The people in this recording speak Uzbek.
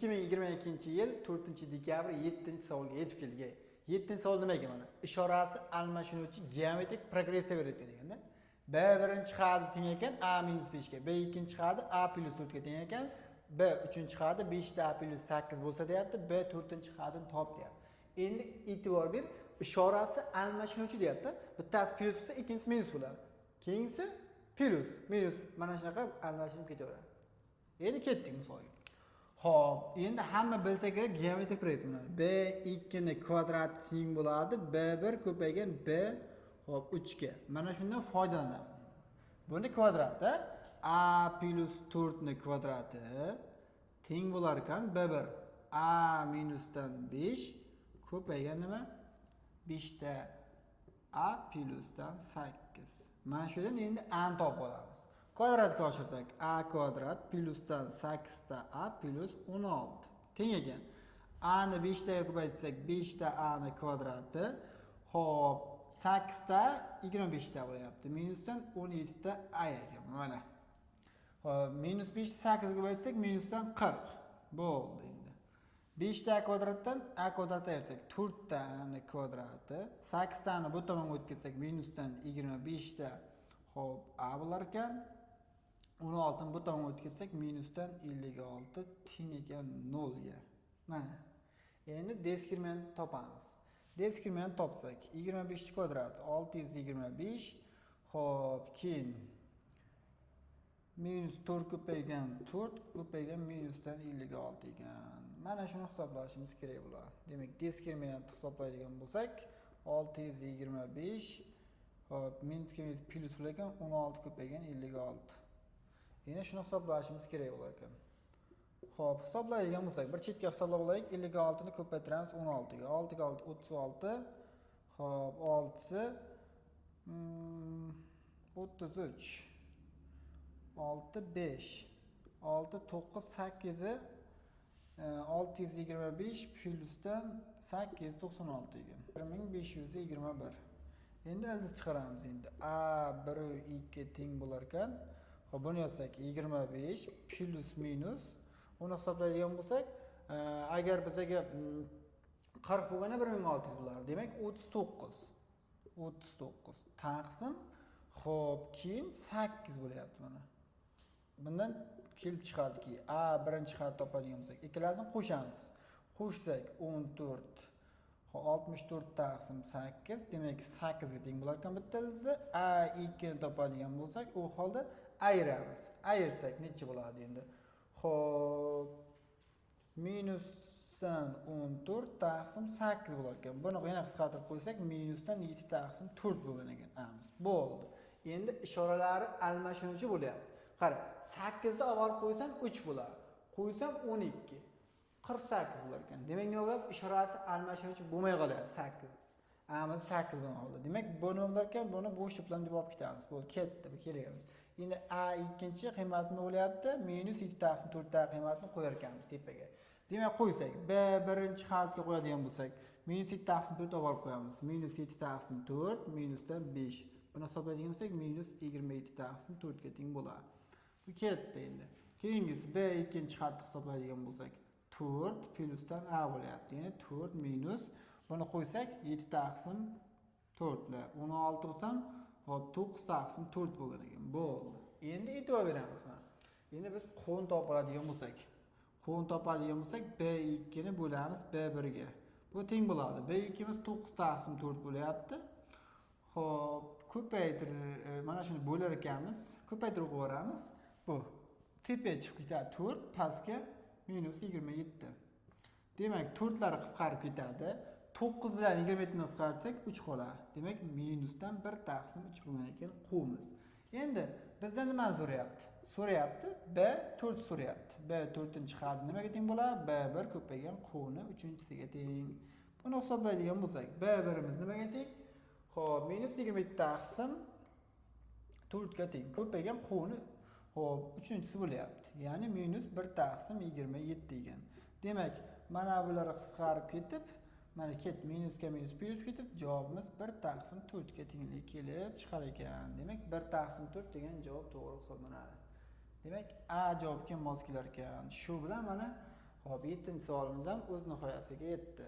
2022-yil 4-dekabr 7-savolga yetib keldik. 7-savol nima ekan mana? Ishorasi almashinuvchi geometrik progressiya berayotgan ekanda. B birinchi xadi teng ekan A - 5 ga, B ikkinchi xadi A + 4 ga teng ekan, B uchinchi xadi 5 ta A + 8 bo'lsa deyapti, B to'rtinchi xadini top deyapti. Endi e'tibor ber, ishorasi almashinuvchi deyapti. Bittasi plyus bo'lsa, ikkinchisi minus bo'ladi. Keyingisi plyus, minus mana shunaqa almashinib ketaveradi. Endi ketdik misolga. Xo'p, endi hamma bilsa kerak geometrik progressiya. B2 ni kvadrati teng bo'ladi B1 ko'paygan B 3 ga. Mana shundan foydalanamiz. Buni kvadrati A + 4 ni kvadrati teng bo'lar ekan B1 A - 5 ko'paygan nima? 5 ta A + 8. Mana shu yerdan endi A ni topib olamiz. Kvadratga oshirsak A kvadrat plyusdan 8 ta A + 16 teng ekan. A ni 5 taga ko'paytirsak 5 ta A ni kvadrati. Xo'p, 8 ta 25 ta bo'lyapti. Minusdan 17 ta A ekan. Mana. Xo'p, -5 8 ga ko'paytirsak minusdan 40 bo'ldi endi. 5 ta kvadratdan A kvadratga ayirsak 4 ta A ni kvadrati. 8 tani bu tomonga o'tkazsak minusdan 25 ta xo'p A bo'lar ekan. 16 ni bu tomonga o'tkazsak minusdan 56 teng ekan 0 ga. Mana. Endi diskriminant topamiz. Diskriminant topsak 25 kvadrat 625 xo'p keyin -4 ko'paygan 4 ko'paygan minusdan 56 ekan. Mana shuni hisoblashimiz kerak bo'ladi. Demak, diskriminant hisoblaydigan bo'lsak 625 hop minusga minus plyus bo'lar ekan 16 ko'paygan 56. Endi shuni hisoblashimiz kerak bo'lar ekan. Xo'p, hisoblaydigan bo'lsak, bir chetga hisoblab olaylik. 56 ni ko'paytiramiz 16 ga. 6 ga 36. Xo'p, 6si 33. 6 5. 6 9 8 625 plyusdan 8 96 ekan. 1521. Endi ildiz chiqaramiz endi. A 1 2 teng bo'lar ekan. Xo'p, buni yozsak 25 plyus minus. Uni hisoblaydigan bo'lsak, agar bizaga 40 bo'lganda 1600 bo'lardi. Demak, 39. 39 taqsim xo'p, keyin 8 bo'lyapti mana. Bundan kelib chiqadiki, A birinchi xat topadigan bo'lsak, ikkalasini qo'shamiz. Qo'shsak 14 64 taqsim 8, demak 8 ga teng bo'lar ekan bitta ildizi. A2 ni topadigan bo'lsak, u holda ayiramiz. Ayirsak necha bo'ladi endi? Xo'p, minusdan 14 taqsim 8 bo'lar ekan. Buni yana qisqartirib qo'ysak, minusdan 7 taqsim 4 bo'lgan ekan amiz. Bo'ldi. Endi ishoralari almashinuvchi bo'lyapti. Qara, 8 ni olib qo'ysam 3 bo'ladi. Qo'ysam 12. 48 bo'lar ekan. Demak, nima bo'ladi? Ishorasi almashinuvchi bo'lmay qolyapti 8. Amiz 8 bilan oldi. Demak, bu nima bo'lar ekan? Buni bo'sh to'plam deb olib ketamiz. Bo'ldi, ketdi, bu kerak emas. Endi A ikkinchi qiymatini bo'lyapti, minus 7 taqsim 4 ta qiymatini qo'yar ekanmiz tepaga. Demak, qo'ysak, B birinchi xatga qo'yadigan bo'lsak, minus 7 taqsim 4 olib qo'yamiz. Minus 7 taqsim 4 minusdan 5. Buni hisoblaydigan bo'lsak, minus 27 taqsim 4 ga teng bo'ladi. Bu ketdi endi. Keyingisi B ikkinchi xatni hisoblaydigan bo'lsak, 4 plyusdan A bo'lyapti. Ya'ni 4 minus buni qo'ysak 7 taqsim 4 lar 16 bo'lsam, hop 9 taqsim 4 bo'lgan ekan. Bo'ldi. Endi e'tibor beramiz mana. Endi biz qo'n topadigan bo'lsak, B2 ni bo'lamiz B1 ga. Bu teng bo'ladi. B2 imiz 9 taqsim 4 bo'lyapti. Xo'p, ko'paytir mana shuni bo'lar ekanmiz. Ko'paytirib qo'yamiz. Bu tepaga chiqib ketadi 4, pastga minus 27. Demak, 4 lari qisqarib ketadi. 9 bilan 27 ni qisqartsak 3 qoladi. Demak, minusdan 1 taqsim 3 bo'lgan ekan qo'miz. Endi bizdan nima so'rayapti? B4 so'rayapti. B4-chi xadi nimaga teng bo'ladi? B1 ko'paygan qo'ni 3-siga teng. Buni hisoblaydigan bo'lsak, B1 imiz nimaga teng? Xo'p, minus 27 taqsim 4 ga teng. Ko'paygan qo'ni xo'p, 3-si bo'lyapti. Ya'ni minus 1 taqsim 27 ekan. Demak, mana bular qisqarib ketib, mana minusga minus plyus ketib, javobimiz 1 taqsim 4 ga tenglik kelib chiqar ekan. Demak, 1 taqsim 4 degan javob to'g'ri hisoblanadi. Demak, A javobga mos kelar ekan. Shu bilan mana Hop, 7-chi savolimiz ham o'z nihoyasiga yetdi.